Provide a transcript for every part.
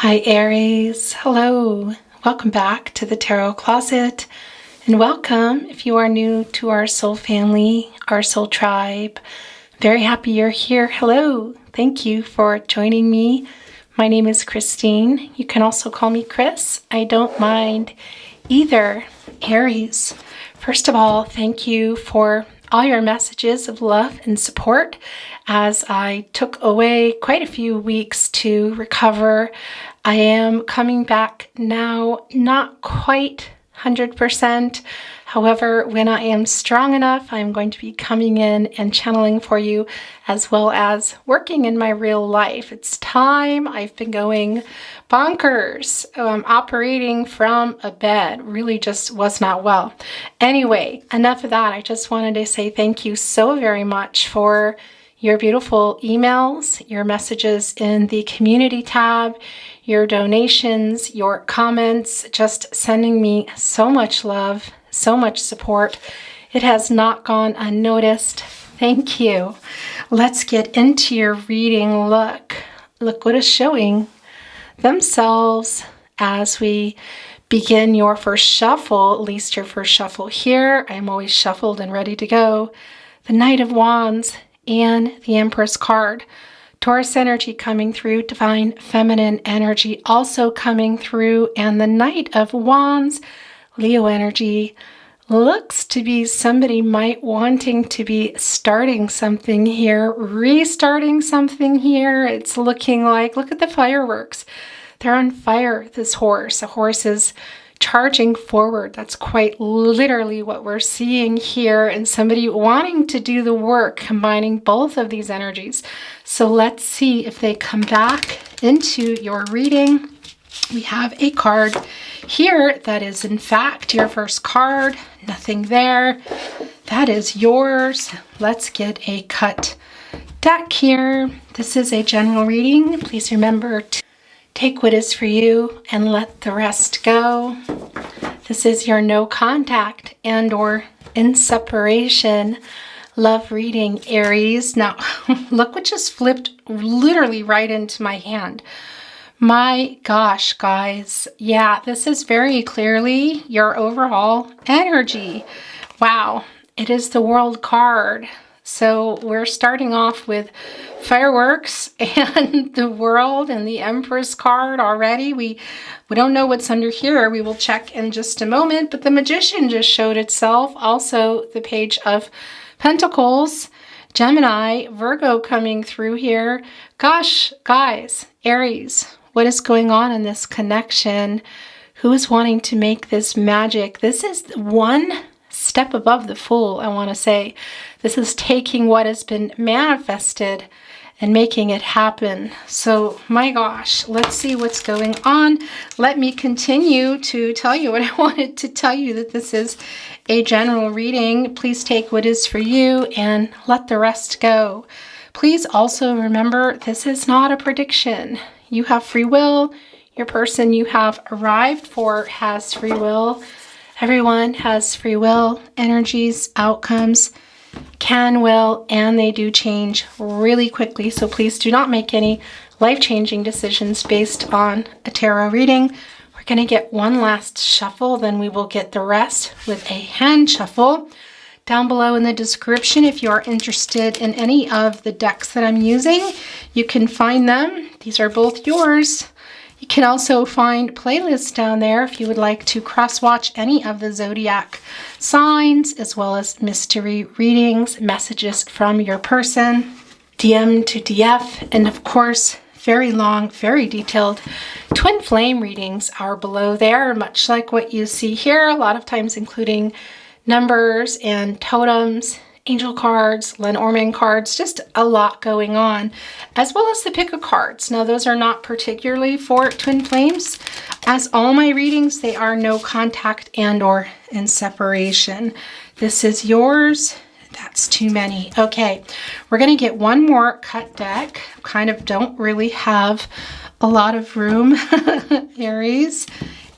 Hi Aries, hello, welcome back to the Tarot Closet, and welcome if you are new to our soul family, our soul tribe. Very happy you're here. Hello, thank you for joining me. My name is Christine. You can also call me Chris. I don't mind either. Aries, first of all, thank you for all your messages of love and support as I took away quite a few weeks to recover. I am coming back now, not quite 100%. However, when I am strong enough, I'm going to be coming in and channeling for you, as well as working in my real life. It's time. I've been going bonkers, operating from a bed. Really just was not well. Anyway, enough of that. I just wanted to say thank you so very much for your beautiful emails, your messages in the community tab, your donations, your comments, just sending me so much love, so much support. It has not gone unnoticed. Thank you. Let's get into your reading. Look what is showing themselves as we begin your first shuffle, at least your first shuffle here. I'm always shuffled and ready to go. The Knight of Wands and the Empress card. Taurus energy coming through, divine feminine energy also coming through, and the Knight of Wands, Leo energy, looks to be somebody might wanting to be starting something here, restarting something here. It's looking like, look at the fireworks. They're on fire, this horse. A horse is charging forward. That's quite literally what we're seeing here, and somebody wanting to do the work, combining both of these energies. So let's see if they come back into your reading. We have a card here that is in fact your first card. Nothing there. That is yours. Let's get a cut deck here. This is a general reading. Please remember to take what is for you and let the rest go. This is your no contact and or in separation love reading, Aries. Now, look what just flipped literally right into my hand. My gosh, guys. Yeah, this is very clearly your overall energy. Wow, it is the World card. So we're starting off with fireworks and the World and the Empress card already. We don't know what's under here. We will check in just a moment, but the Magician just showed itself. Also the Page of Pentacles, Gemini, Virgo coming through here. Gosh, guys, Aries, what is going on in this connection? Who is wanting to make this magic? This is one step above the Fool, I want to say. This is taking what has been manifested and making it happen. So, my gosh, let's see what's going on. Let me continue to tell you what I wanted to tell you, that this is a general reading. Please take what is for you and let the rest go. Please also remember, this is not a prediction. You have free will. Your person you have arrived for has free will. Everyone has free will, energies, outcomes, can, will, and they do change really quickly. So please do not make any life-changing decisions based on a tarot reading. We're going to get one last shuffle, then we will get the rest with a hand shuffle. Down below in the description, if you are interested in any of the decks that I'm using, you can find them. These are both yours. You can also find playlists down there if you would like to cross-watch any of the zodiac signs, as well as mystery readings, messages from your person, DM to DF, and of course, very long, very detailed twin flame readings are below there, much like what you see here, a lot of times including numbers and totems, angel cards, Lenormand cards, just a lot going on, as well as the pick of cards. Now, those are not particularly for twin flames. As all my readings, they are no contact and or in separation. This is yours. That's too many. Okay, we're going to get one more cut deck. Kind of don't really have a lot of room, Aries.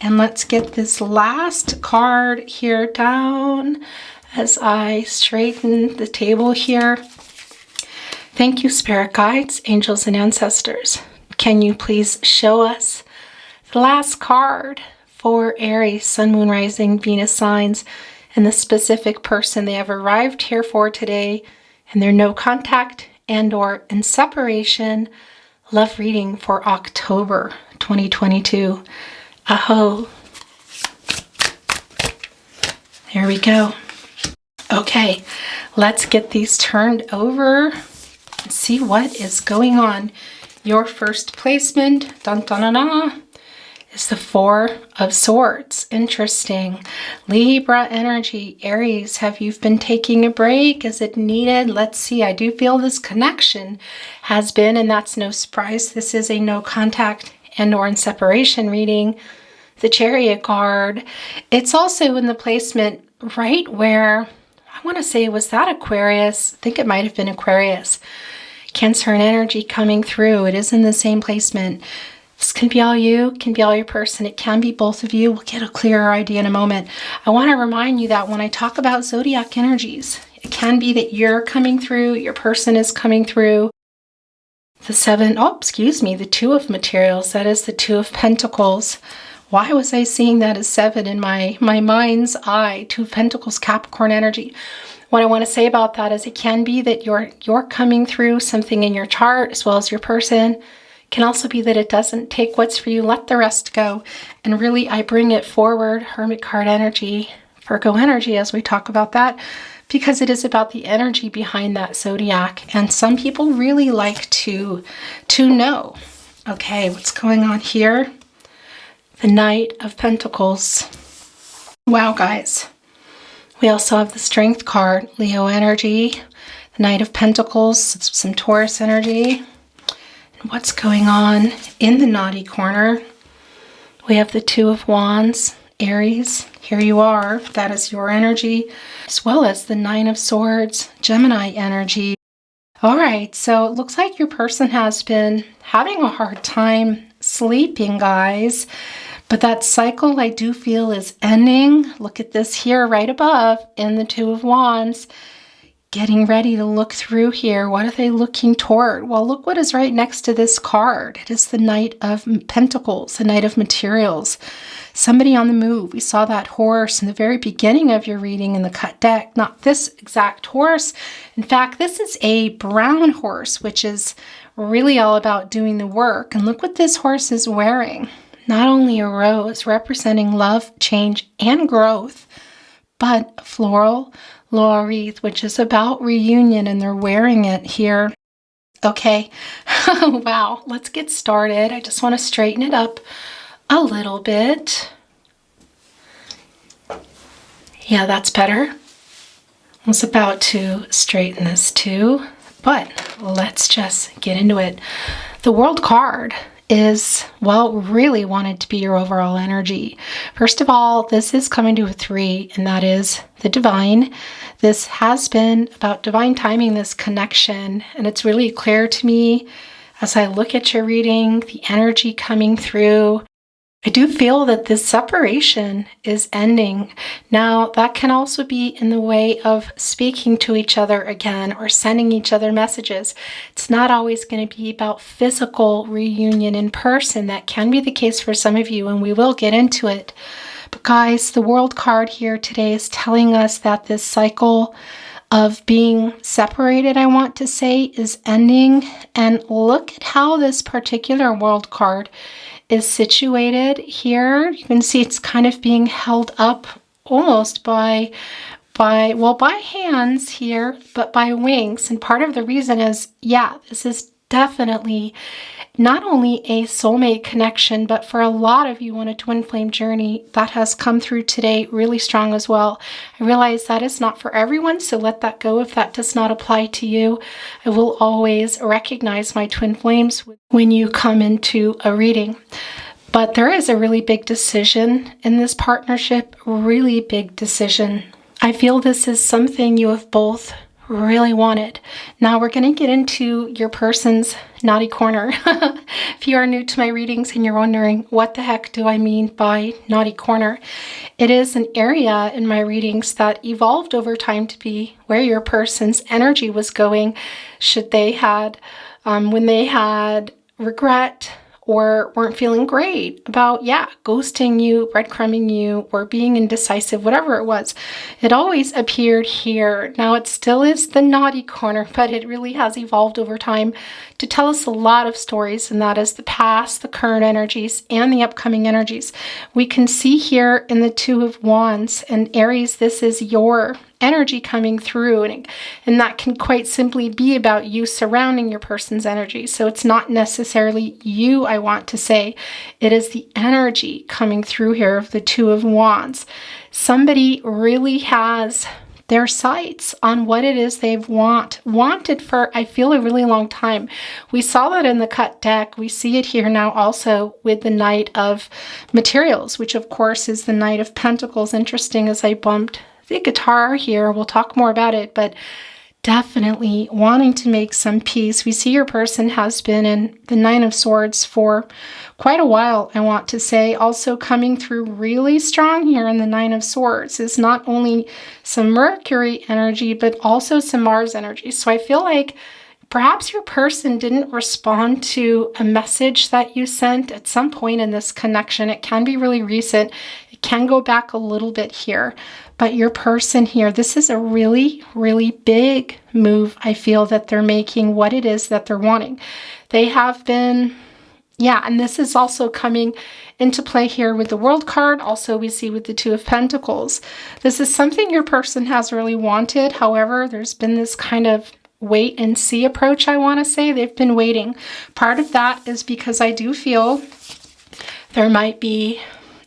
And let's get this last card here down as I straighten the table here. Thank you, spirit guides, angels, and ancestors. Can you please show us The last card for Aries, Sun, Moon, Rising, Venus signs, and the specific person they have arrived here for today, and their no contact and or in separation love reading for October 2022. Aho. There we go. Okay, let's get these turned over and see what is going on. Your first placement, dun dun dun dun, is the Four of Swords. Interesting. Libra energy. Aries, have you been taking a break? Is it needed? Let's see. I do feel this connection has been, and that's no surprise. This is a no contact and or in separation reading. The Chariot card. It's also in the placement right where, I want to say, was that Aquarius? I think it might have been Aquarius. Cancer and energy coming through. It is in the same placement. This can be all you, can be all your person. It can be both of you. We'll get a clearer idea in a moment. I want to remind you that when I talk about zodiac energies, it can be that you're coming through, your person is coming through. The Two of Materials. That is the Two of Pentacles. Why was I seeing that as 7 in my mind's eye? Two of Pentacles, Capricorn energy. What I want to say about that is it can be that you're coming through something in your chart as well as your person. It can also be that it doesn't take what's for you, let the rest go. And really, I bring it forward, Hermit card energy, Virgo energy, as we talk about that, because it is about the energy behind that zodiac. And some people really like to know, okay, what's going on here? The Knight of Pentacles. Wow, guys. We also have the Strength card, Leo energy, the Knight of Pentacles, some Taurus energy. And what's going on in the naughty corner? We have the Two of Wands, Aries. Here you are. That is your energy, as well as the Nine of Swords, Gemini energy. All right, so it looks like your person has been having a hard time sleeping, guys. But that cycle, I do feel, is ending. Look at this here right above in the Two of Wands. Getting ready to look through here. What are they looking toward? Well, look what is right next to this card. It is the Knight of Pentacles, the Knight of Materials. Somebody on the move. We saw that horse in the very beginning of your reading in the cut deck. Not this exact horse. In fact, this is a brown horse, which is really all about doing the work. And look what this horse is wearing. Not only a rose representing love, change, and growth, but a floral laurel wreath, which is about reunion, and they're wearing it here. Okay, wow, let's get started. I just want to straighten it up a little bit. Yeah, that's better. I was about to straighten this too, but let's just get into it. The World card is, well, really wanted to be your overall energy. First of all, this is coming to a 3, and that is the divine. This has been about divine timing, this connection, and it's really clear to me as I look at your reading, the energy coming through. I do feel that this separation is ending. Now, that can also be in the way of speaking to each other again or sending each other messages. It's not always going to be about physical reunion in person. That can be the case for some of you, and we will get into it. But guys, the World card here today is telling us that this cycle of being separated, I want to say, is ending. And look at how this particular World card is situated here. You can see it's kind of being held up almost by hands here, but by wings. And part of the reason is, yeah, this is definitely not only a soulmate connection, but for a lot of you on a twin flame journey, that has come through today really strong as well. I realize that is not for everyone, so let that go if that does not apply to you. I will always recognize my twin flames when you come into a reading. But there is a really big decision in this partnership, really big decision. I feel this is something you have both really wanted. Now we're going to get into your person's naughty corner. If you are new to my readings and you're wondering, what the heck do I mean by naughty corner? It is an area in my readings that evolved over time to be where your person's energy was going should they had, when they had regret or weren't feeling great about, ghosting you, breadcrumbing you, or being indecisive, whatever it was. It always appeared here. Now it still is the naughty corner, but it really has evolved over time to tell us a lot of stories, and that is the past, the current energies, and the upcoming energies. We can see here in the Two of Wands, and Aries, this is your energy coming through, and that can quite simply be about you surrounding your person's energy. So it's not necessarily you, I want to say. It is the energy coming through here of the Two of Wands. Somebody really has their sights on what it is they've wanted for, I feel, a really long time. We saw that in the cut deck. We see it here now also with the Knight of Materials, which of course is the Knight of Pentacles. Interesting, as I bumped the guitar here, we'll talk more about it, but definitely wanting to make some peace. We see your person has been in the Nine of Swords for quite a while, I want to say. Also coming through really strong here in the Nine of Swords is not only some Mercury energy, but also some Mars energy. So I feel like perhaps your person didn't respond to a message that you sent at some point in this connection. It can be really recent. It can go back a little bit here. But your person here, this is a really, really big move, I feel, that they're making, what it is that they're wanting. They have been, and this is also coming into play here with the World card. Also, we see with the Two of Pentacles. This is something your person has really wanted. However, there's been this kind of wait and see approach, I want to say. They've been waiting. Part of that is because I do feel there might be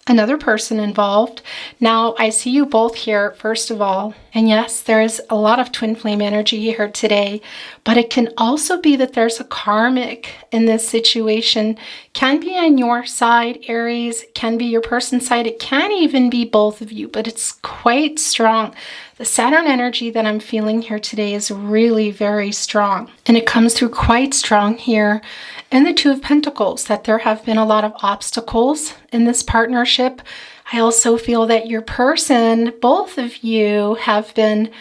another person involved. Now, I see you both here, first of all, and yes, there is a lot of twin flame energy here today, but it can also be that there's a karmic in this situation. Can be on your side, Aries, can be your person's side, it can even be both of you, but it's quite strong. The Saturn energy that I'm feeling here today is really very strong, and it comes through quite strong here in the Two of Pentacles, that there have been a lot of obstacles in this partnership. I also feel that your person, both of you, have been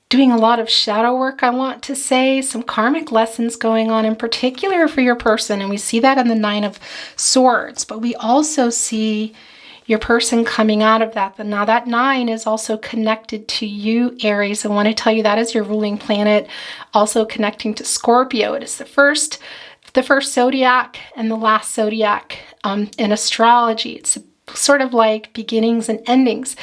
doing a lot of shadow work, I want to say, some karmic lessons going on in particular for your person, and we see that in the Nine of Swords, but we also see your person coming out of that. But now that 9 is also connected to you, Aries. I want to tell you that is your ruling planet, also connecting to Scorpio. It is the first zodiac and the last zodiac in astrology. It's sort of like beginnings and endings,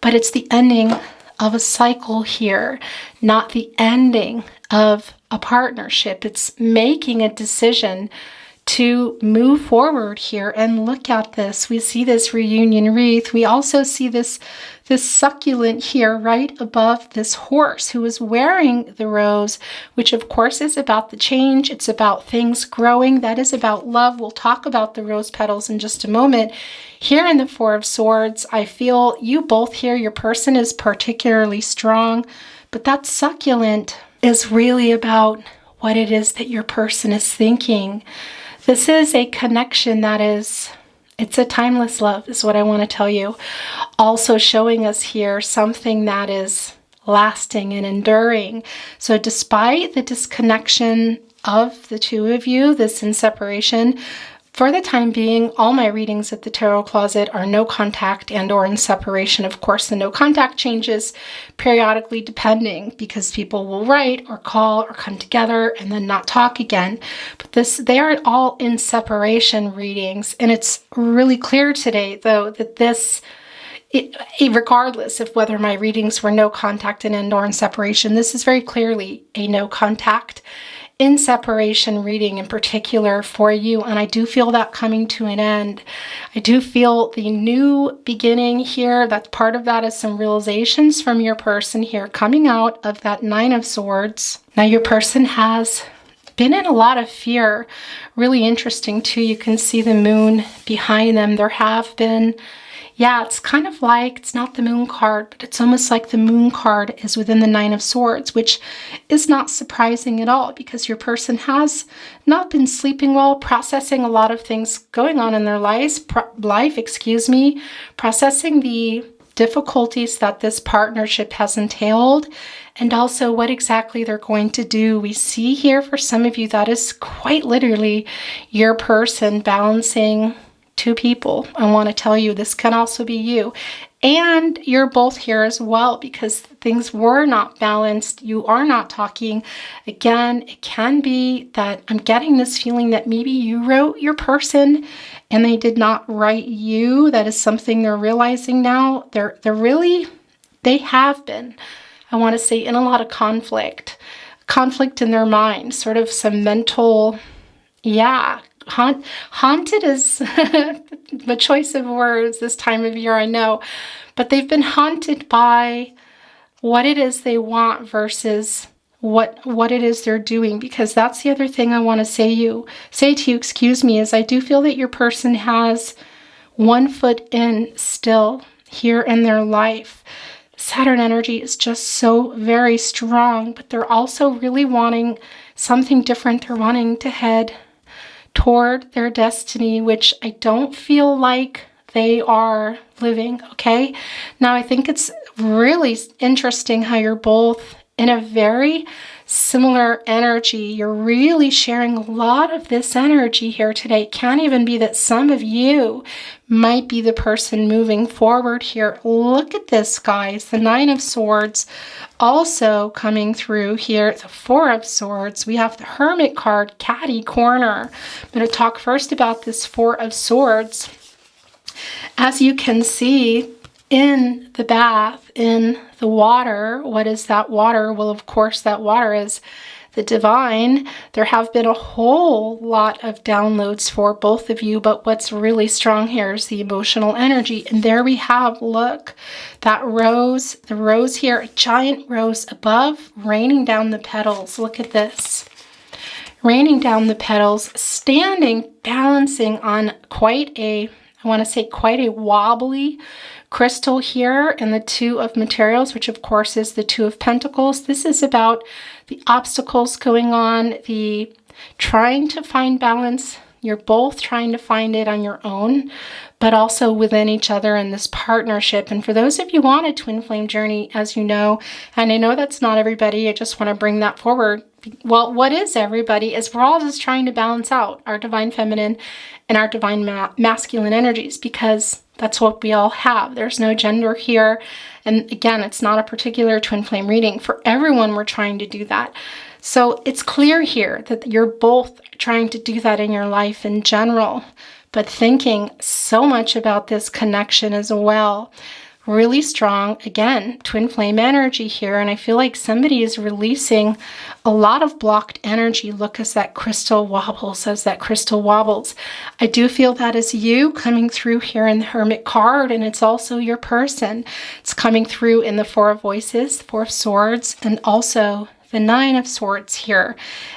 but it's the ending of a cycle here, not the ending of a partnership. It's making a decision to move forward here. And look at this. We see this reunion wreath. We also see this succulent here right above this horse who is wearing the rose, which of course is about the change. It's about things growing. That is about love. We'll talk about the rose petals in just a moment. Here in the Four of Swords, I feel you both here, your person is particularly strong, but that succulent is really about what it is that your person is thinking. This is a connection that is, it's a timeless love, is what I want to tell you. Also showing us here something that is lasting and enduring. So despite the disconnection of the two of you, this in separation, for the time being, all my readings at the Tarot Closet are no contact and or in separation. Of course, the no contact changes periodically depending, because people will write or call or come together and then not talk again. But they are all in separation readings. And it's really clear today, though, that regardless of whether my readings were no contact and or in separation, this is very clearly a no contact in separation reading in particular for you. And I do feel that coming to an end. I do feel the new beginning here. That part of that is some realizations from your person here coming out of that Nine of Swords. Now your person has been in a lot of fear. Really interesting too. You can see the moon behind them. There have been, it's kind of like, it's not the moon card, but it's almost like the moon card is within the Nine of Swords, which is not surprising at all, because your person has not been sleeping well, processing a lot of things going on in their life, processing the difficulties that this partnership has entailed, and also what exactly they're going to do. We see here for some of you that is quite literally your person balancing two people. I want to tell you this can also be you. And you're both here as well because things were not balanced. You are not talking. Again, it can be that I'm getting this feeling that maybe you wrote your person and they did not write you. That is something they're realizing now. They have been, I want to say, in a lot of conflict in their mind, sort of some mental, haunted is the choice of words this time of year, I know, but they've been haunted by what it is they want versus what it is they're doing, because that's the other thing I want to say to you, excuse me, is I do feel that your person has one foot in still here in their life. Saturn energy is just so very strong, but they're also really wanting something different. They're wanting to head toward their destiny, which I don't feel like they are living, okay? Now, I think it's really interesting how you're both in a very similar energy. You're really sharing a lot of this energy here today. It can even be that some of you might be the person moving forward here. Look at this, guys. The Nine of Swords also coming through here. The Four of Swords. We have the Hermit card, catty corner. I'm going to talk first about this Four of Swords. As you can see, in the bath, in the water, what is that water? Well, of course, that water is the divine. There have been a whole lot of downloads for both of you, but what's really strong here is the emotional energy. And there we have, look, that rose, the rose here, a giant rose above, raining down the petals. Look at this. Raining down the petals, standing, balancing on quite a wobbly crystal here, and the Two of Materials, which of course is the Two of Pentacles. This is about the obstacles going on, the trying to find balance. You're both trying to find it on your own, but also within each other in this partnership. And for those of you on a twin flame journey, as you know, and I know that's not everybody, I just want to bring that forward. Well, what is everybody is we're all just trying to balance out our divine feminine and our divine masculine energies, because that's what we all have. There's no gender here. And again, it's not a particular twin flame reading. For everyone, we're trying to do that. So it's clear here that you're both trying to do that in your life in general, but thinking so much about this connection as well. Really strong, again, twin flame energy here. And I feel like somebody is releasing a lot of blocked energy. Look as that crystal wobbles, I do feel that is you coming through here in the Hermit card, and it's also your person. It's coming through in the Four of Voices, the Four of Swords, and also the Nine of Swords here.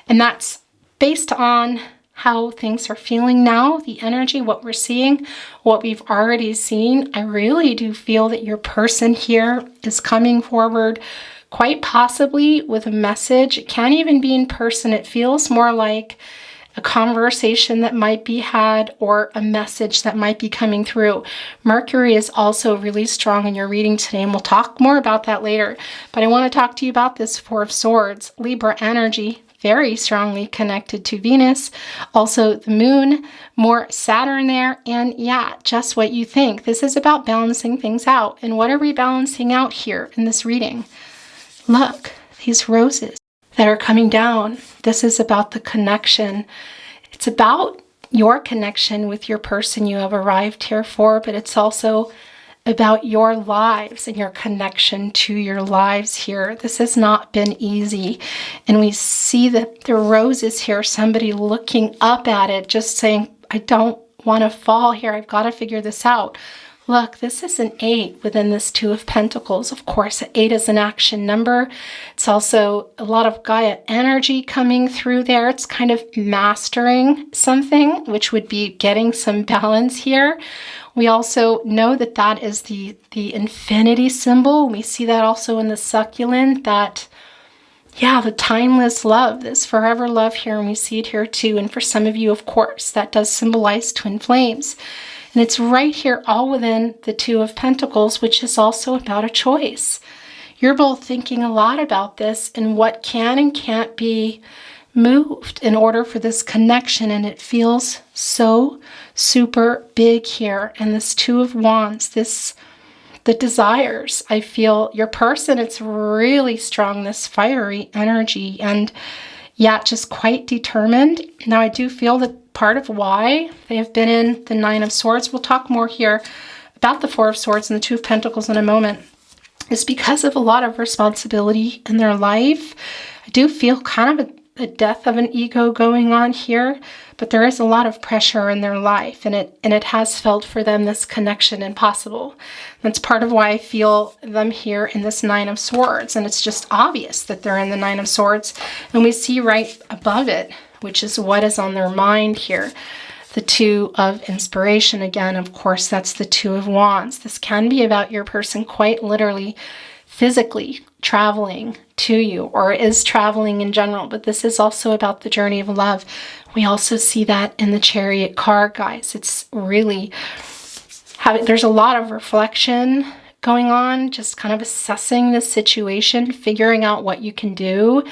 And that's based on how things are feeling now, the energy, what we're seeing, what we've already seen. I really do feel that your person here is coming forward quite possibly with a message. It can't even be in person. It feels more like a conversation that might be had or a message that might be coming through. Mercury is also really strong in your reading today, and we'll talk more about that later. But I want to talk to you about this Four of Swords, Libra energy, very strongly connected to Venus, also the moon, more Saturn there, and yeah, just what you think. This is about balancing things out. And what are we balancing out here in this reading? Look, these roses that are coming down. This is about the connection. It's about your connection with your person you have arrived here for, but it's also about your lives and your connection to your lives here. This has not been easy. And we see that the roses here, somebody looking up at it, just saying, I don't want to fall here. I've got to figure this out. Look, this is an 8 within this Two of Pentacles. Of course, 8 is an action number. It's also a lot of Gaia energy coming through there. It's kind of mastering something, which would be getting some balance here. We also know that that is the infinity symbol. We see that also in the succulent, that, yeah, the timeless love, this forever love here, and we see it here too. And for some of you, of course, that does symbolize twin flames. And it's right here all within the Two of Pentacles, which is also about a choice. You're both thinking a lot about this and what can and can't be moved in order for this connection. And it feels so super big here. And this Two of Wands, the desires, I feel your person, it's really strong, this fiery energy, and yeah, just quite determined. Now, I do feel that part of why they have been in the Nine of Swords, we'll talk more here about the Four of Swords and the Two of Pentacles in a moment, is because of a lot of responsibility in their life. I do feel kind of a death of an ego going on here, but there is a lot of pressure in their life, and it has felt for them this connection impossible. That's part of why I feel them here in this Nine of Swords, and it's just obvious that they're in the Nine of Swords, and we see right above it, which is what is on their mind here, the Two of Inspiration. Again, of course, that's the Two of Wands. This can be about your person quite literally physically traveling to you, or is traveling in general, but this is also about the journey of love. We also see that in the Chariot card, guys. It's really there's a lot of reflection going on, just kind of assessing the situation, figuring out what you can do.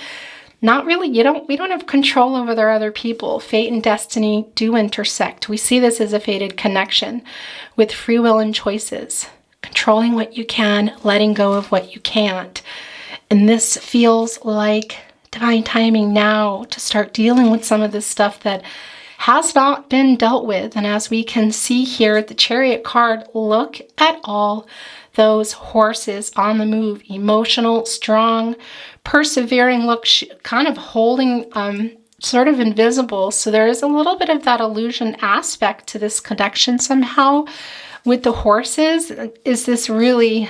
Not really, we don't have control over their other people. Fate and destiny do intersect. We see this as a fated connection with free will and choices. Controlling what you can, letting go of what you can't. And this feels like divine timing now to start dealing with some of this stuff that has not been dealt with. And as we can see here, the Chariot card, look at all those horses on the move. Emotional, strong, persevering, look, kind of holding, sort of invisible. So there is a little bit of that illusion aspect to this connection somehow. With the horses, is this really,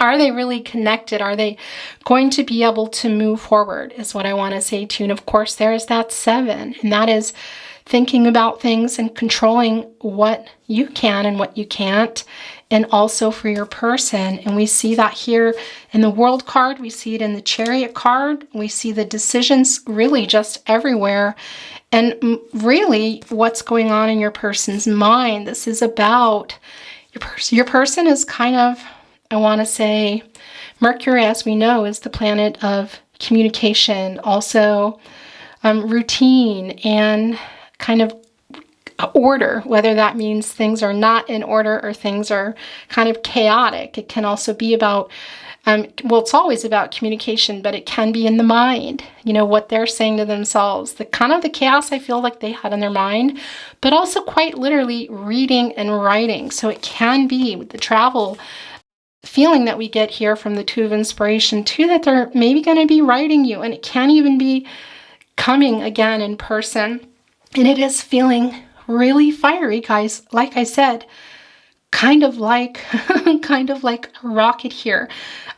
are they really connected? Are they going to be able to move forward is what I want to say too. And of course, there is that 7, and that is thinking about things and controlling what you can and what you can't, and also for your person. And we see that here in the World card. We see it in the Chariot card. We see the decisions really just everywhere. And really what's going on in your person's mind. This is about your person. Your person is kind of, I want to say, Mercury, as we know, is the planet of communication, also routine and kind of order, whether that means things are not in order or things are kind of chaotic. It can also be about, well, it's always about communication, but it can be in the mind, what they're saying to themselves, the kind of the chaos I feel like they had in their mind, but also quite literally reading and writing. So it can be with the travel feeling that we get here from the Two of Inspiration too, that they're maybe going to be writing you, and it can even be coming again in person. And it is feeling really fiery, guys. Like I said, kind of like a rocket here.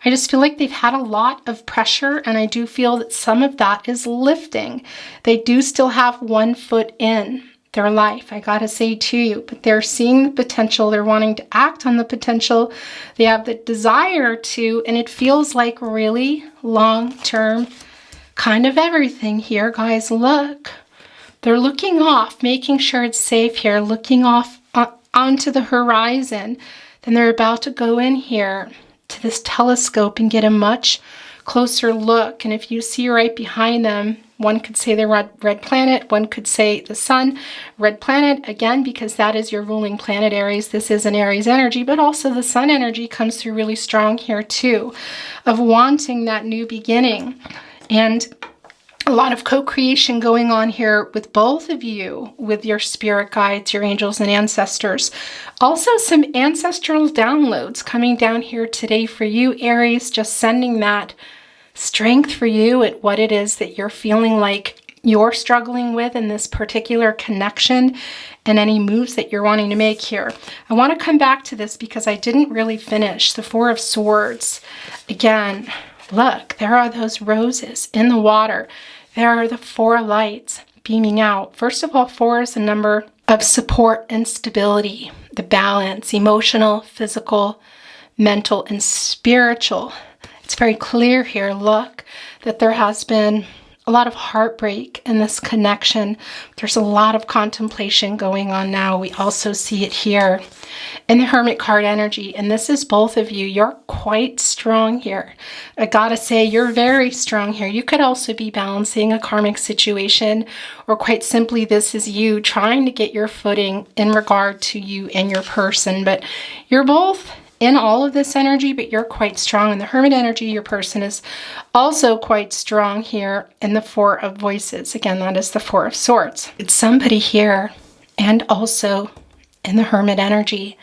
I just feel like they've had a lot of pressure, and I do feel that some of that is lifting. They do still have one foot in their life, I gotta say to you, but they're seeing the potential. They're wanting to act on the potential. They have the desire to, and it feels like really long-term kind of everything here, guys. Look, they're looking off, making sure it's safe here, looking off onto the horizon. Then they're about to go in here to this telescope and get a much closer look. And if you see right behind them, one could say the red planet, one could say the sun. Red planet, again, because that is your ruling planet, Aries. This is an Aries energy, but also the sun energy comes through really strong here too, of wanting that new beginning. And a lot of co-creation going on here with both of you, with your spirit guides, your angels and ancestors. Also some ancestral downloads coming down here today for you, Aries, just sending that strength for you at what it is that you're feeling like you're struggling with in this particular connection, and any moves that you're wanting to make here. I want to come back to this because I didn't really finish the Four of Swords. Again, look, there are those roses in the water. There are the 4 lights beaming out. First of all, 4 is a number of support and stability, the balance, emotional, physical, mental, and spiritual. It's very clear here, look, that there has been a lot of heartbreak in this connection. There's a lot of contemplation going on now. We also see it here in the Hermit card energy. And this is both of you. You're quite strong here. I gotta say, you're very strong here. You could also be balancing a karmic situation, or quite simply, this is you trying to get your footing in regard to you and your person. But you're both in all of this energy, but you're quite strong. In the Hermit energy, your person is also quite strong here in the Four of Voices. Again, that is the Four of Swords. It's somebody here, and also in the Hermit energy,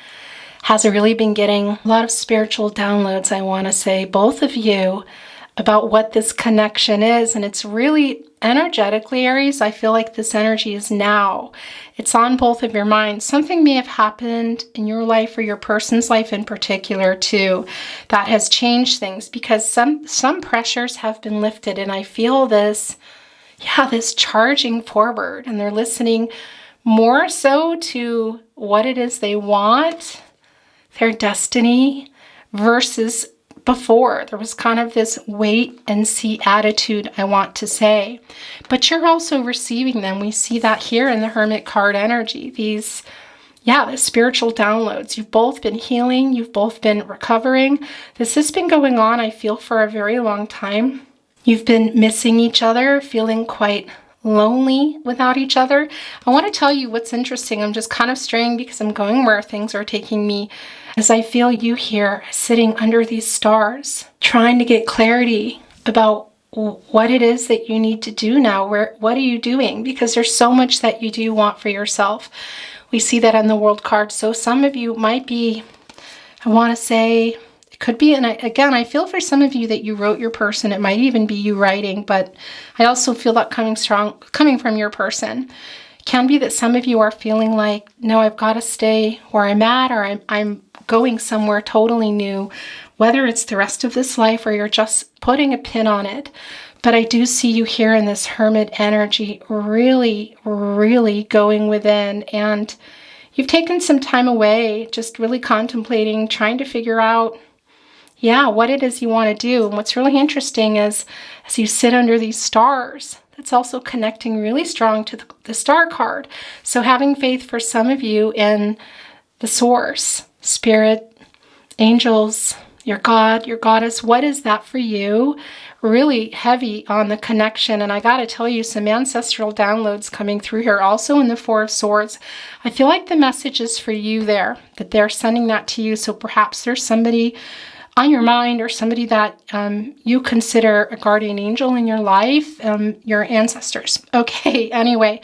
has really been getting a lot of spiritual downloads, I want to say, both of you, about what this connection is. And it's really energetically, Aries, I feel like this energy is now. It's on both of your minds. Something may have happened in your life, or your person's life in particular too, that has changed things, because some pressures have been lifted. And I feel this, this charging forward, and they're listening more so to what it is they want, their destiny, versus before. There was kind of this wait and see attitude, I want to say. But you're also receiving them. We see that here in the Hermit card energy. These, the spiritual downloads. You've both been healing. You've both been recovering. This has been going on, I feel, for a very long time. You've been missing each other, feeling quite lonely without each other. I want to tell you what's interesting. I'm just kind of straying because I'm going where things are taking me, as I feel you here sitting under these stars, trying to get clarity about what it is that you need to do now. What are you doing? Because there's so much that you do want for yourself. We see that on the World card. So some of you might be, I want to say, it could be, and again, I feel for some of you that you wrote your person. It might even be you writing, but I also feel that coming from your person. It can be that some of you are feeling like, no, I've got to stay where I'm at, or I'm going somewhere totally new, whether it's the rest of this life or you're just putting a pin on it. But I do see you here in this Hermit energy, really, really going within, and you've taken some time away, just really contemplating, trying to figure out, what it is you want to do. And what's really interesting is, as you sit under these stars, that's also connecting really strong to the star card. So having faith for some of you in the source, spirit, angels, your God, your goddess. What is that for you? Really heavy on the connection. And I got to tell you, some ancestral downloads coming through here. Also in the Four of Swords, I feel like the message is for you there, that they're sending that to you. So perhaps there's somebody on your mind, or somebody that you consider a guardian angel in your life, your ancestors. Okay, anyway,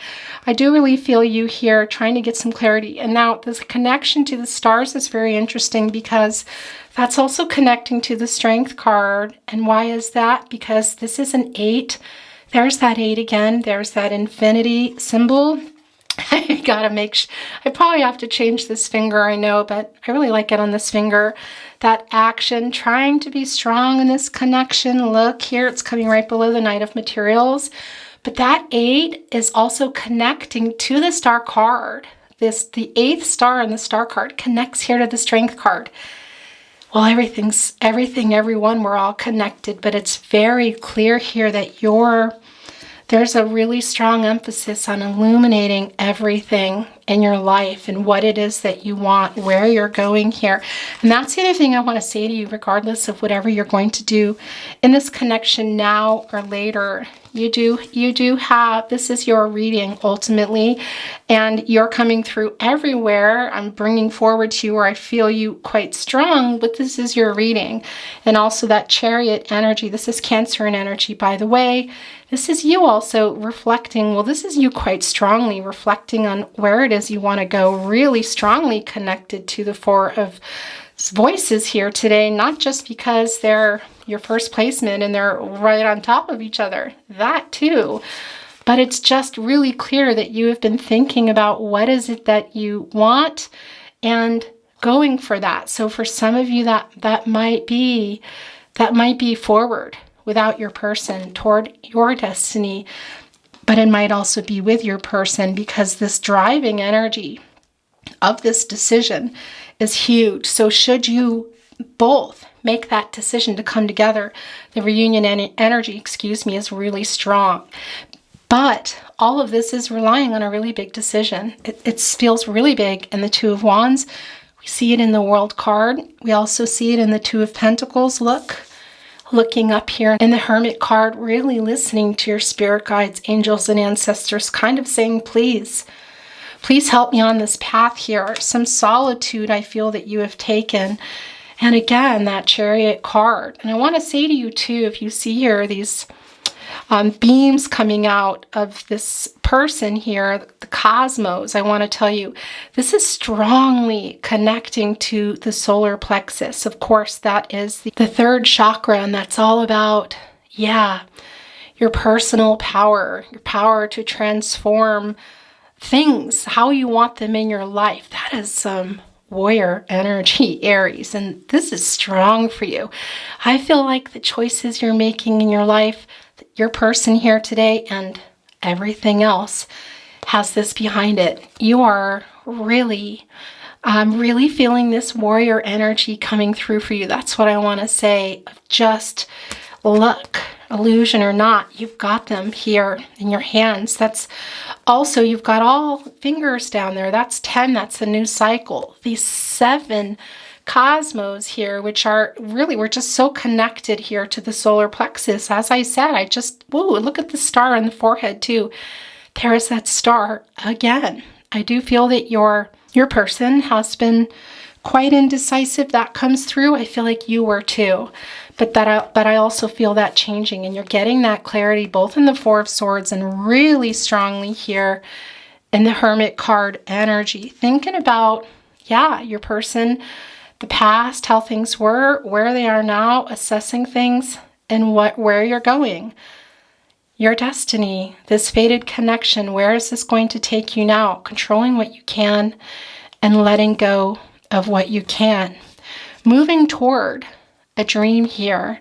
I do really feel you here trying to get some clarity. And now this connection to the stars is very interesting, because that's also connecting to the Strength card. And why is that? Because this is an 8. There's that 8 again. There's that infinity symbol. I gotta make sure. I probably have to change this finger, I know, but I really like it on this finger. That action, trying to be strong in this connection. Look here, it's coming right below the Knight of Materials. But that 8 is also connecting to the star card. The 8th star in the star card connects here to the Strength card. Well, everyone, we're all connected, but it's very clear here that there's a really strong emphasis on illuminating everything in your life and what it is that you want, where you're going here. And that's the other thing I want to say to you, regardless of whatever you're going to do in this connection now or later. You do have, this is your reading ultimately, and you're coming through everywhere. I'm bringing forward to you where I feel you quite strong, but this is your reading. And also that Chariot energy, this is Cancer energy, by the way. This is you also reflecting, this is you quite strongly reflecting on where it is you want to go, really strongly connected to the Four of Voices here today, not just because they're your first placement and they're right on top of each other, that too, but it's just really clear that you have been thinking about what is it that you want and going for that. So for some of you, that might be forward without your person toward your destiny, but it might also be with your person, because this driving energy of this decision is huge. So should you both make that decision to come together. The reunion energy, is really strong. But all of this is relying on a really big decision. It feels really big in the Two of Wands. We see it in the World card. We also see it in the Two of Pentacles. Looking up here in the Hermit card, really listening to your spirit guides, angels, and ancestors, kind of saying, please help me on this path here. Some solitude I feel that you have taken. And again, that Chariot card. And I want to say to you too, if you see here these beams coming out of this person here, the cosmos, I want to tell you, this is strongly connecting to the solar plexus. Of course, that is the third chakra, and that's all about, your personal power, your power to transform things, how you want them in your life. That is some warrior energy, Aries, and this is strong for you. I feel like the choices you're making in your life, your person here today, and everything else has this behind it. You are really feeling this warrior energy coming through for you. That's what I want to say. Just look, illusion or not, you've got them here in your hands. That's also, you've got all fingers down there. That's 10. That's a new cycle. These 7 cosmos here, which are really, we're just so connected here to the solar plexus. As I said, look at the star on the forehead too. There is that star again. I do feel that your person has been quite indecisive. That comes through. I feel like you were too. But I also feel that changing, and you're getting that clarity both in the Four of Swords and really strongly here in the Hermit card energy. Thinking about, your person, the past, how things were, where they are now, assessing things, and where you're going. Your destiny, this fated connection, where is this going to take you now? Controlling what you can and letting go of what you can. Moving toward a dream here.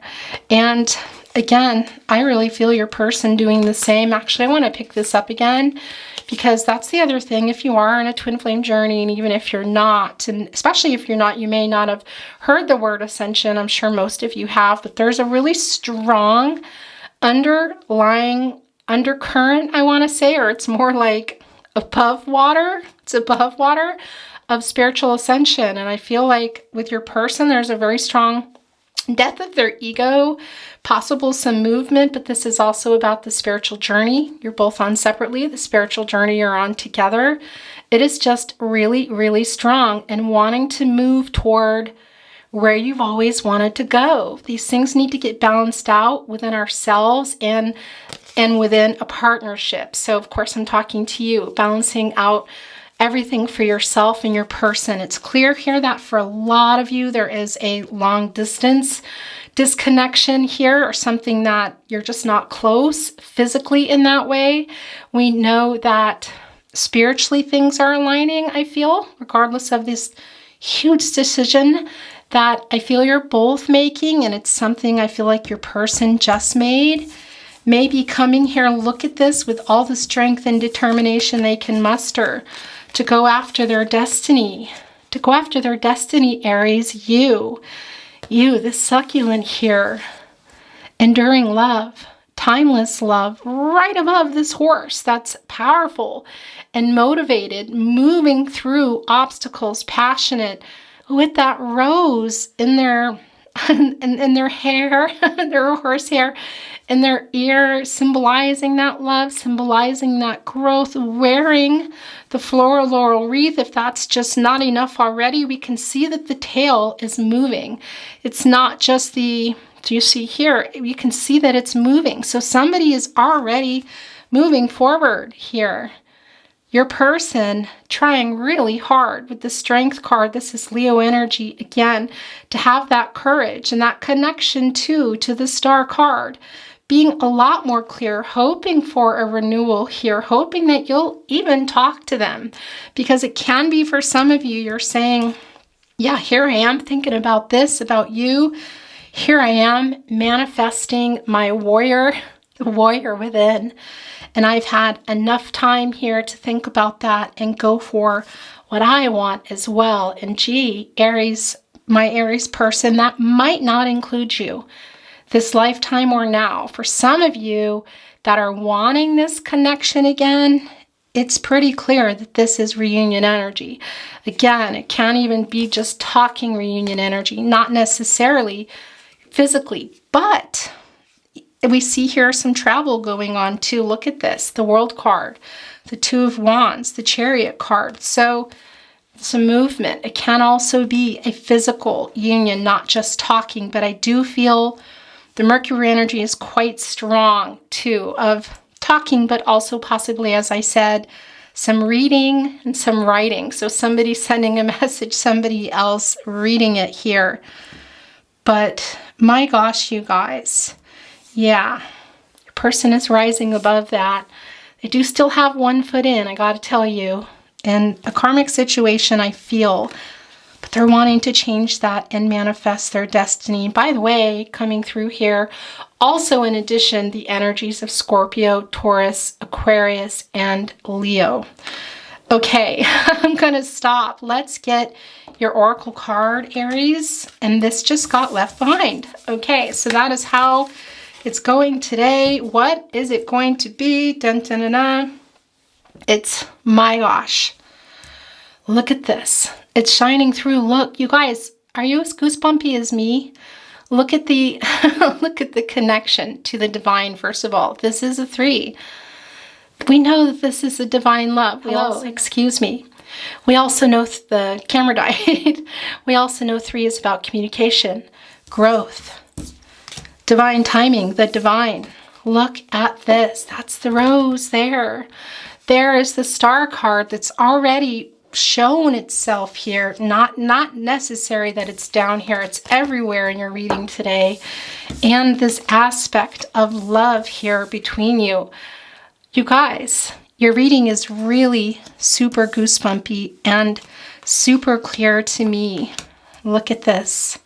And again, I really feel your person doing the same. Actually, I want to pick this up again, because that's the other thing. If you are in a twin flame journey, and even if you're not, and especially if you're not, you may not have heard the word ascension. I'm sure most of you have, but there's a really strong underlying undercurrent, I want to say, or it's more like above water. It's above water of spiritual ascension. And I feel like with your person, there's a very strong death of their ego, possible some movement, but this is also about the spiritual journey you're both on separately, the spiritual journey you're on together. It is just really, really strong and wanting to move toward where you've always wanted to go. These things need to get balanced out within ourselves and within a partnership. So of course I'm talking to you, balancing out everything for yourself and your person. It's clear here that for a lot of you, there is a long distance disconnection here, or something that you're just not close physically in that way. We know that spiritually things are aligning, I feel, regardless of this huge decision that I feel you're both making, and it's something I feel like your person just made. Maybe coming here, look at this with all the strength and determination they can muster to go after their destiny. To go after their destiny, Aries, you, the succulent here, enduring love, timeless love, right above this horse that's powerful and motivated, moving through obstacles, passionate, with that rose in their in their hair, their horse hair, in their ear, symbolizing that love, symbolizing that growth, wearing the floral laurel wreath. If that's just not enough already, we can see that the tail is moving. It's not just do you see here? You can see that it's moving. So somebody is already moving forward here. Your person trying really hard with the Strength card. This is Leo energy again, to have that courage and that connection to the Star card. Being a lot more clear, hoping for a renewal here, hoping that you'll even talk to them. Because it can be for some of you, you're saying, yeah, here I am thinking about this, about you. Here I am manifesting my warrior, the warrior within. And I've had enough time here to think about that and go for what I want as well. And gee, Aries, my Aries person, that might not include you this lifetime or now. For some of you that are wanting this connection again, it's pretty clear that this is reunion energy. Again, it can't even be just talking reunion energy, not necessarily physically, but we see here some travel going on too. Look at this, the World card, the Two of Wands, the Chariot card. So some movement. It can also be a physical union, not just talking, but I do feel the Mercury energy is quite strong too, of talking, but also possibly, as I said, some reading and some writing. So somebody sending a message, somebody else reading it here. But my gosh, you guys, yeah, your person is rising above that. They do still have one foot in, I got to tell you. And a karmic situation, I feel, but they're wanting to change that and manifest their destiny. By the way, coming through here, also in addition, the energies of Scorpio, Taurus, Aquarius, and Leo. Okay, I'm going to stop. Let's get your oracle card, Aries, and this just got left behind. Okay, so that is how it's going today. What is it going to be? Dun, dun, dun, dun. It's, my gosh, look at this. It's shining through. Look, you guys, are you as goosebumpy as me? Look at the look at the connection to the divine. First of all, this is a 3. We know that this is a divine love. Excuse me. We also know the camera died. We also know 3 is about communication, growth, divine timing, the divine. Look at this. That's the rose there. There is the star card that's already shown itself here. Not necessary that it's down here. It's everywhere in your reading today. And this aspect of love here between you. You guys, your reading is really super goosebumpy and super clear to me. Look at this.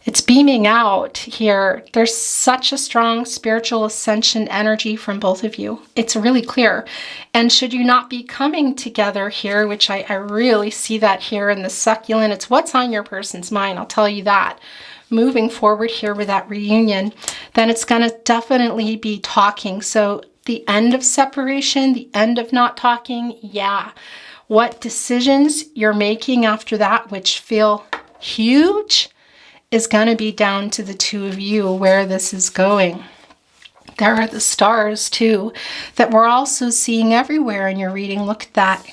It's beaming out here. There's such a strong spiritual ascension energy from both of you. It's really clear. And should you not be coming together here, which I really see that here in the succulent, it's what's on your person's mind, I'll tell you that. Moving forward here with that reunion, then it's going to definitely be talking. So the end of separation, the end of not talking, yeah. What decisions you're making after that, which feel huge, is going to be down to the two of you where this is going. There are the stars too that we're also seeing everywhere in your reading. Look at that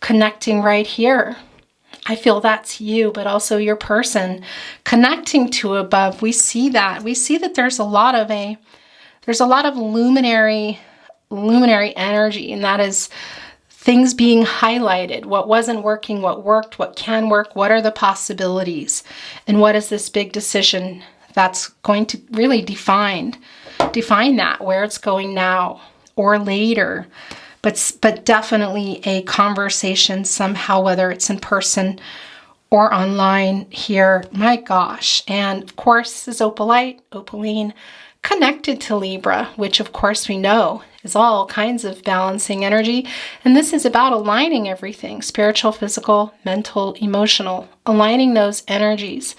connecting right here. I feel that's you, but also your person connecting to above. We see that. We see that there's a lot of luminary energy, and that is things being highlighted, what wasn't working, what worked, what can work, what are the possibilities, and what is this big decision that's going to really define that, where it's going now or later, but definitely a conversation somehow, whether it's in person or online here. My gosh. And of course, this is Opaline, connected to Libra, which of course we know is all kinds of balancing energy. And this is about aligning everything, spiritual, physical, mental, emotional, aligning those energies,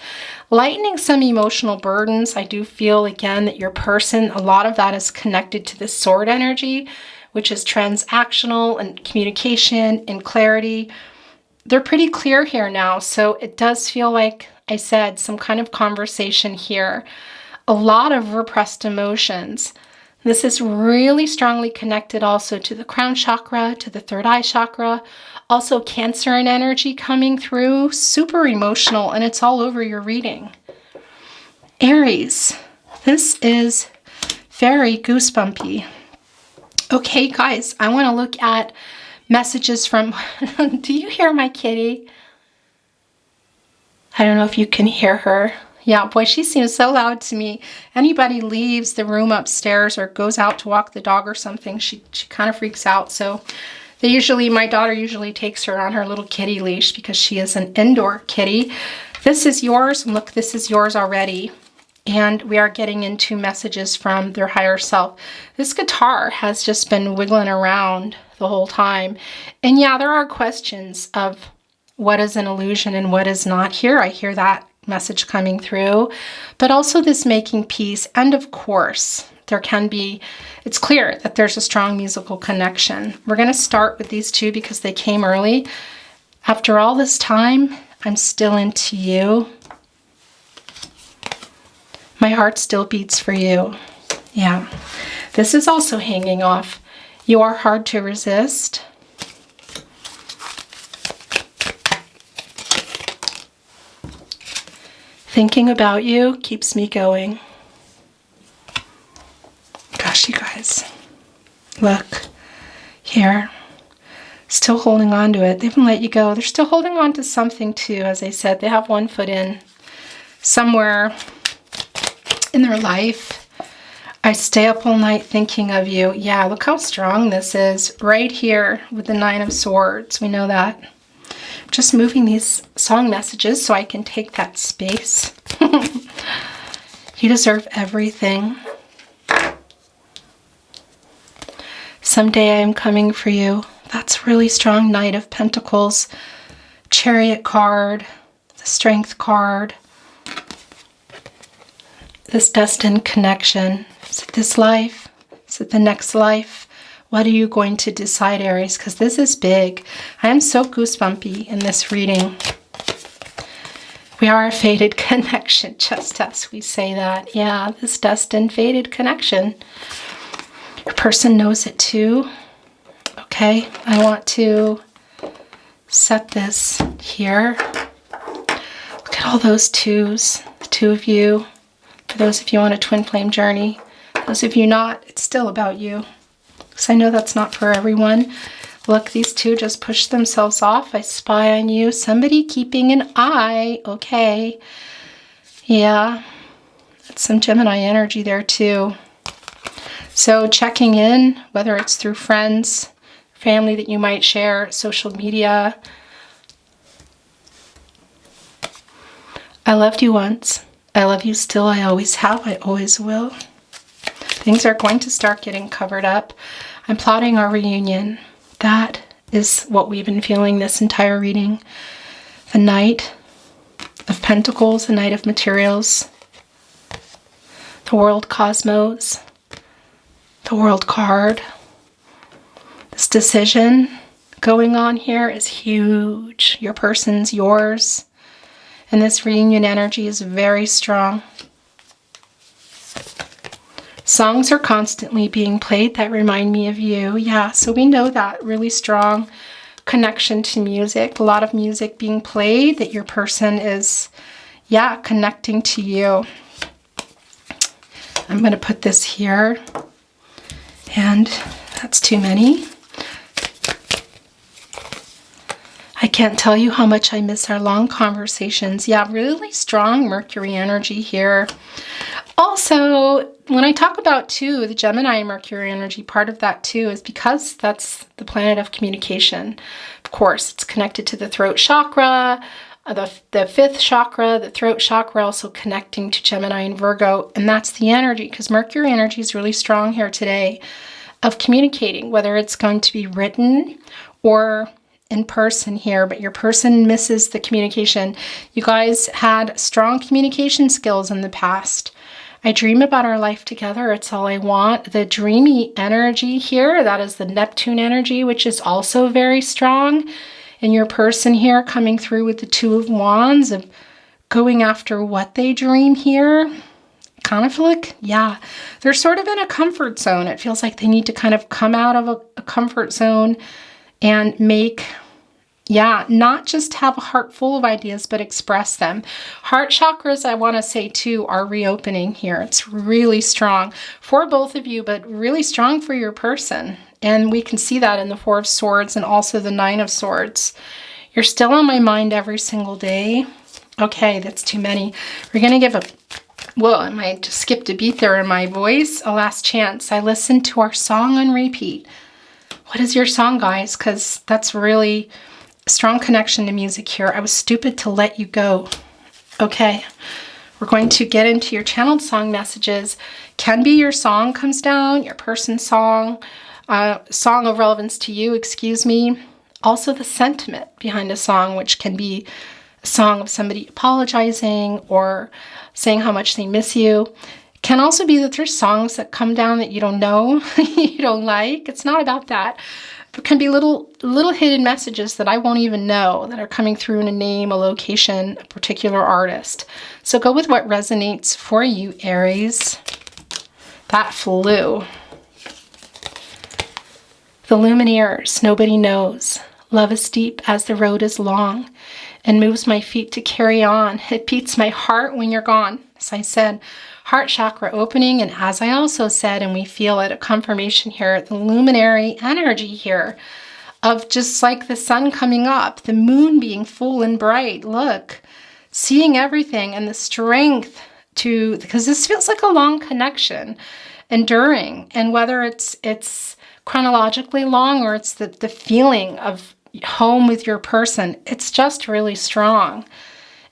lightening some emotional burdens. I do feel again that your person, a lot of that is connected to the sword energy, which is transactional and communication and clarity. They're pretty clear here now. So it does feel like I said, some kind of conversation here. A lot of repressed emotions. This is really strongly connected also to the crown chakra, to the third eye chakra, also Cancer and energy coming through, super emotional, and it's all over your reading. Aries, this is very goosebumpy. Okay, guys, I want to look at messages from, do you hear my kitty? I don't know if you can hear her. Yeah, boy, she seems so loud to me. Anybody leaves the room upstairs or goes out to walk the dog or something, she kind of freaks out. So my daughter usually takes her on her little kitty leash because she is an indoor kitty. This is yours, and look, this is yours already. And we are getting into messages from their higher self. This guitar has just been wiggling around the whole time. And yeah, there are questions of what is an illusion and what is not here. I hear that message coming through, but also this making peace. And of course, there can be, it's clear that there's a strong musical connection. We're going to start with these two because they came early. After all this time, I'm still into you. My heart still beats for you. Yeah. This is also hanging off. You are hard to resist. Thinking about you keeps me going. Gosh, you guys. Look. Here. Still holding on to it. They haven't let you go. They're still holding on to something too, as I said. They have one foot in somewhere in their life. I stay up all night thinking of you. Yeah, look how strong this is. Right here with the Nine of Swords. We know that. Just moving these song messages so I can take that space. You deserve everything. Someday I am coming for you. That's really strong. Knight of Pentacles. Chariot card. The Strength card. This destined connection. Is it this life? Is it the next life? What are you going to decide, Aries? Because this is big. I am so goosebumpy in this reading. We are a fated connection, just as we say that. Yeah, this destined fated connection. Your person knows it too. Okay, I want to set this here. Look at all those twos, the two of you. For those of you on a twin flame journey, those of you not, it's still about you. Because I know that's not for everyone. Look, these two just push themselves off. I spy on you. Somebody keeping an eye. Okay. Yeah. That's some Gemini energy there too. So checking in, whether it's through friends, family that you might share, social media. I loved you once. I love you still. I always have. I always will. Things are going to start getting covered up. I'm plotting our reunion. That is what we've been feeling this entire reading. The Knight of Pentacles, the Knight of Materials, the World Cosmos, the World card. This decision going on here is huge. Your person's yours. And this reunion energy is very strong. Songs are constantly being played that remind me of you. Yeah, so we know that really strong connection to music. A lot of music being played that your person is, yeah, connecting to you. I'm going to put this here. And that's too many. I can't tell you how much I miss our long conversations. Yeah, really strong Mercury energy here. Also, when I talk about too, the Gemini Mercury energy, part of that too is because that's the planet of communication. Of course, it's connected to the throat chakra, the fifth chakra, the throat chakra, also connecting to Gemini and Virgo. And that's the energy, because Mercury energy is really strong here today of communicating, whether it's going to be written or in person here, but your person misses the communication. You guys had strong communication skills in the past. I dream about our life together. It's all I want. The dreamy energy here, that is the Neptune energy, which is also very strong. And your person here coming through with the Two of Wands of going after what they dream here. Kind of feel like, yeah, they're sort of in a comfort zone. It feels like they need to kind of come out of a comfort zone and make, yeah, not just have a heart full of ideas, but express them. Heart chakras, I want to say too, are reopening here. It's really strong for both of you, but really strong for your person. And we can see that in the Four of Swords and also the Nine of Swords. You're still on my mind every single day. Okay, that's too many. We're going to give a, well, I might just skipped a beat there in my voice. A last chance. I listened to our song on repeat. What is your song, guys? Because that's really a strong connection to music here. I was stupid to let you go. Okay, we're going to get into your channeled song messages. Can be your song comes down, your person's song, song of relevance to you, excuse me. also the sentiment behind a song, which can be a song of somebody apologizing or saying how much they miss you. It can also be that there's songs that come down that you don't know, you don't like. It's not about that. There can be little hidden messages that I won't even know that are coming through in a name, a location, a particular artist. So go with what resonates for you, Aries. That flew. The Lumineers, nobody knows. Love is deep as the road is long and moves my feet to carry on. It beats my heart when you're gone. As I said, heart chakra opening, and as I also said, and we feel it, a confirmation here, the luminary energy here of just like the sun coming up, the moon being full and bright. Look, seeing everything and the strength to, because this feels like a long connection, enduring, and whether it's chronologically long or it's the feeling of home with your person, it's just really strong.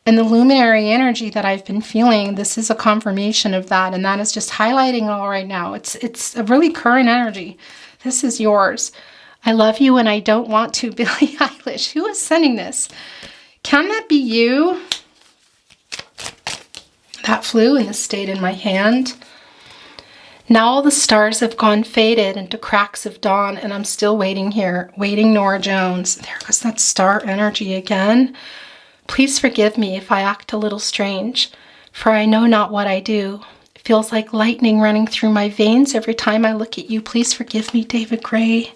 And the luminary energy that I've been feeling, this is a confirmation of that, and that is just highlighting all right now. It's a really current energy. This is yours. I love you and I don't want to, Billie Eilish. Who is sending this? Can that be you? That flew and this stayed in my hand. Now all the stars have gone faded into cracks of dawn, and I'm still waiting here, waiting Nora Jones. There goes that star energy again. Please forgive me if I act a little strange, for I know not what I do. It feels like lightning running through my veins every time I look at you. Please forgive me, David Gray.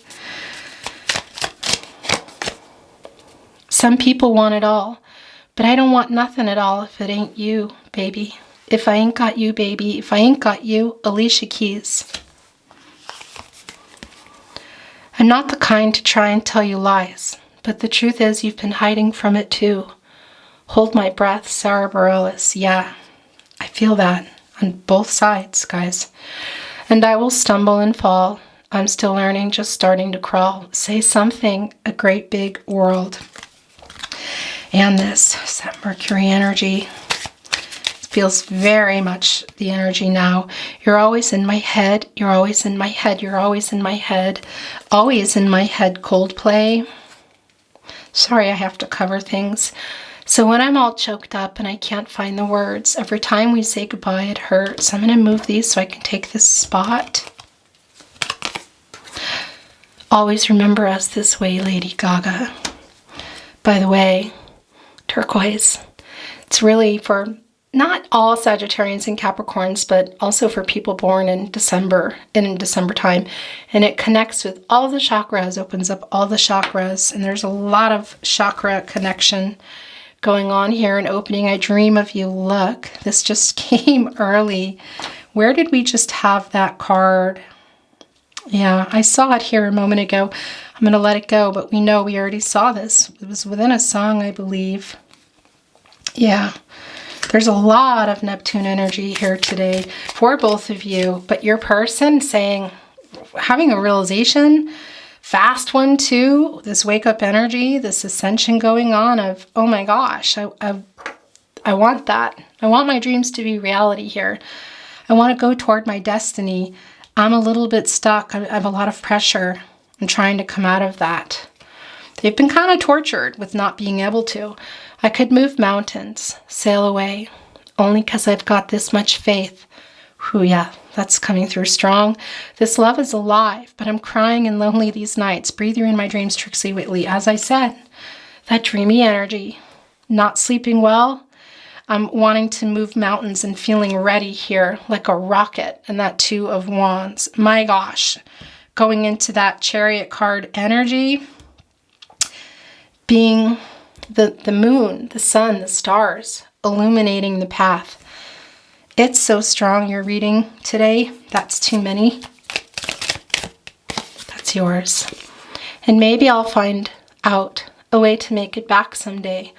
Some people want it all, but I don't want nothing at all if it ain't you, baby. If I ain't got you, baby. If I ain't got you, Alicia Keys. I'm not the kind to try and tell you lies, but the truth is you've been hiding from it too. Hold my breath, Sarah Bareilles. Yeah, I feel that on both sides, guys. And I will stumble and fall. I'm still learning, just starting to crawl. Say something, a great big world. And this is that Mercury energy. Feels very much the energy now. You're always in my head. You're always in my head. You're always in my head. Always in my head, Coldplay. Sorry, I have to cover things. So when I'm all choked up and I can't find the words, every time we say goodbye, it hurts. I'm going to move these so I can take this spot. Always remember us this way, Lady Gaga. By the way, turquoise. It's really for not all Sagittarians and Capricorns, but also for people born in December time. And it connects with all the chakras, opens up all the chakras. And there's a lot of chakra connection going on here and opening. I dream of you. Look, this just came early. Where did we just have that card? Yeah, I saw it here a moment ago. I'm going to let it go, but we know we already saw this. It was within a song, I believe. Yeah, there's a lot of Neptune energy here today for both of you, but your person saying, having a realization, fast one too, this wake up energy, this ascension going on of, oh my gosh, I want that. I want my dreams to be reality here. I want to go toward my destiny. I'm a little bit stuck. I have a lot of pressure. I'm trying to come out of that. They've been kind of tortured with not being able to. I could move mountains, sail away, only because I've got this much faith. Whew, yeah, that's coming through strong. This love is alive, but I'm crying and lonely these nights. Breathe you in my dreams, Trixie Whitley. As I said, that dreamy energy, not sleeping well. I'm wanting to move mountains and feeling ready here like a rocket, and that Two of Wands. My gosh, going into that Chariot card energy, being the moon, the sun, the stars, illuminating the path. It's so strong, your reading today. That's too many. That's yours. And maybe I'll find out a way to make it back someday,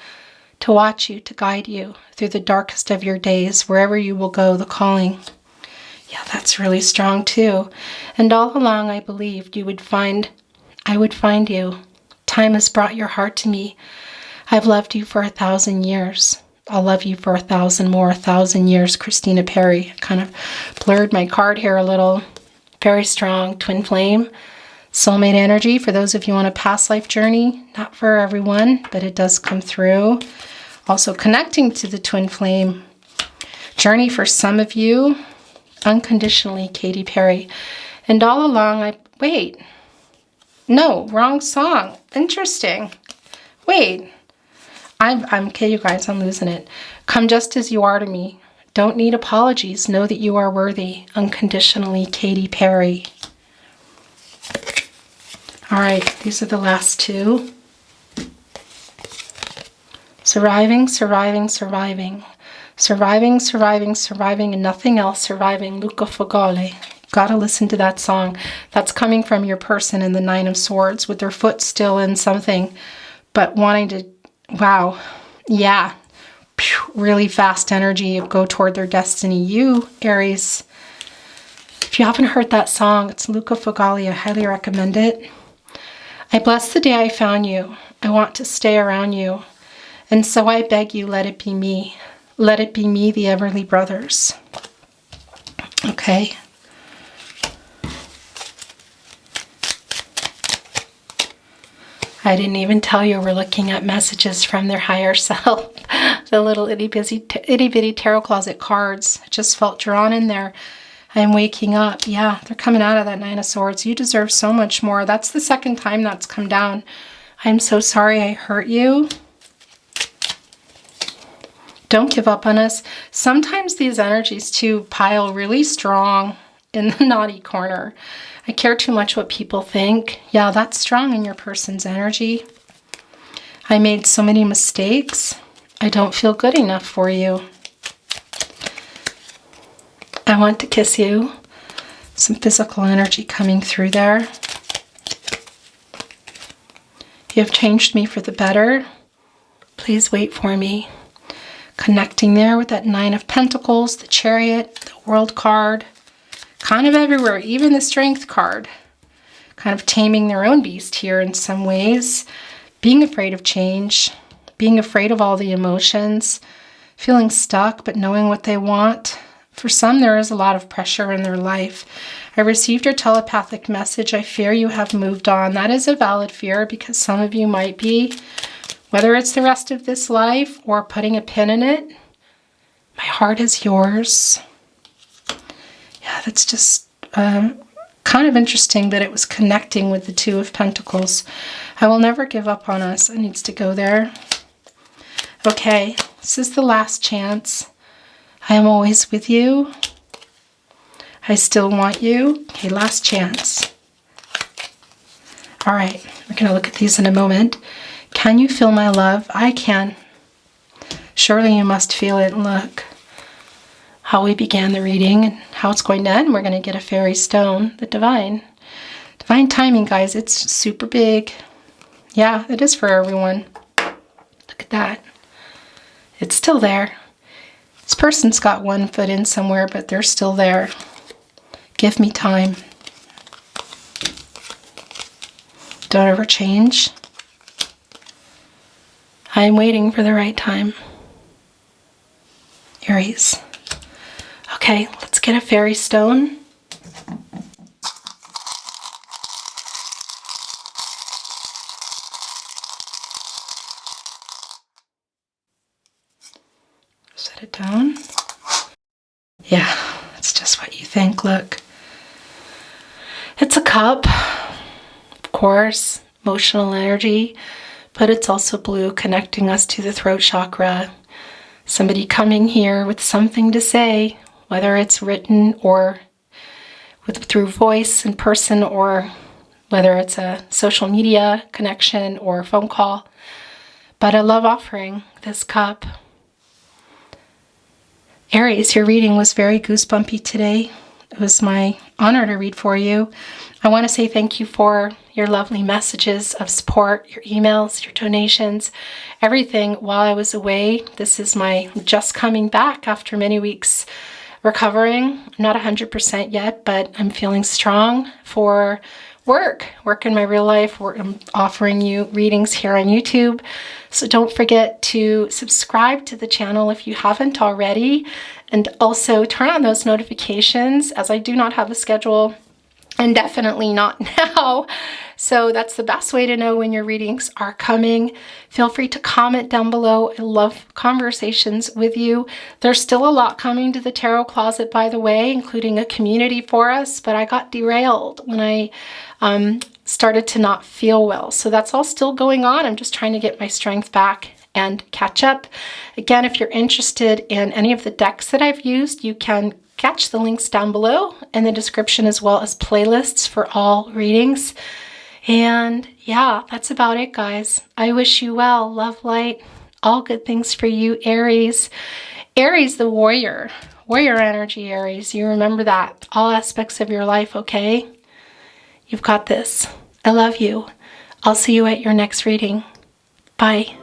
to watch you, to guide you through the darkest of your days, wherever you will go, the calling. Yeah, that's really strong too. And all along I believed I would find you. Time has brought your heart to me. I've loved you for 1,000 years. I'll love you for 1,000 more, 1,000 years, Christina Perry. Kind of blurred my card here a little. Very strong, twin flame. Soulmate energy for those of you on a past life journey. Not for everyone, but it does come through. Also connecting to the twin flame journey for some of you. Unconditionally, Katy Perry. And all along, wait. No, wrong song. Interesting. Wait. I'm okay, you guys, I'm losing it. Come just as you are to me. Don't need apologies. Know that you are worthy. Unconditionally, Katy Perry. All right, these are the last two. Surviving, surviving, surviving. Surviving, surviving, surviving, and nothing else. Surviving. Luca Fogale. Gotta listen to that song. That's coming from your person in the Nine of Swords with their foot still in something, but wanting to, wow, yeah, really fast energy, go toward their destiny. You, Aries, if you haven't heard that song, it's Luca Fogale. I highly recommend it. I bless the day I found you. I want to stay around you. And so I beg you, let it be me. Let it be me, the Everly Brothers. Okay. I didn't even tell you we're looking at messages from their higher self. The little itty-bitty tarot closet cards. I just felt drawn in there. I'm waking up. Yeah, they're coming out of that Nine of Swords. You deserve so much more. That's the second time that's come down. I'm so sorry I hurt you. Don't give up on us. Sometimes these energies too pile really strong in the naughty corner. I care too much what people think. Yeah, that's strong in your person's energy. I made so many mistakes. I don't feel good enough for you. I want to kiss you. Some physical energy coming through there. You have changed me for the better. Please wait for me. Connecting there with that Nine of Pentacles, the Chariot, the World card. Kind of everywhere, even the Strength card. Kind of taming their own beast here in some ways. Being afraid of change. Being afraid of all the emotions. Feeling stuck, but knowing what they want. For some, there is a lot of pressure in their life. I received your telepathic message. I fear you have moved on. That is a valid fear because some of you might be, whether it's the rest of this life or putting a pin in it. My heart is yours. Yeah, that's just kind of interesting that it was connecting with the Two of Pentacles. I will never give up on us. It needs to go there. Okay, this is the last chance. I am always with you. I still want you. Okay, last chance. All right, we're going to look at these in a moment. Can you feel my love? I can. Surely you must feel it. Look how we began the reading and how it's going to end. We're going to get a fairy stone, the divine. Divine timing, guys. It's super big. Yeah, it is for everyone. Look at that. It's still there. This person's got one foot in somewhere, but they're still there. Give me time. Don't ever change. I'm waiting for the right time. Aries. Okay, let's get a fairy stone. Set it down. Yeah, it's just what you think. Look. It's a cup, of course, emotional energy, but it's also blue, connecting us to the throat chakra. Somebody coming here with something to say, whether it's written or through voice in person, or whether it's a social media connection or phone call. But I love offering this cup. Aries, your reading was very goosebumpy today. It was my honor to read for you. I want to say thank you for your lovely messages of support, your emails, your donations, everything while I was away. This is my just coming back after many weeks recovering. I'm not 100% yet, but I'm feeling strong for work in my real life. I'm offering you readings here on YouTube. So don't forget to subscribe to the channel if you haven't already. And also turn on those notifications, as I do not have a schedule and definitely not now. So that's the best way to know when your readings are coming. Feel free to comment down below. I love conversations with you. There's still a lot coming to the Tarot Closet, by the way, including a community for us, but I got derailed when I started to not feel well. So that's all still going on. I'm just trying to get my strength back and catch up. Again, if you're interested in any of the decks that I've used, you can catch the links down below in the description, as well as playlists for all readings. And yeah, that's about it, guys. I wish you well, love, light, all good things for you, Aries. Aries, the warrior energy, Aries. You remember that. All aspects of your life, okay? You've got this. I love you. I'll see you at your next reading. Bye.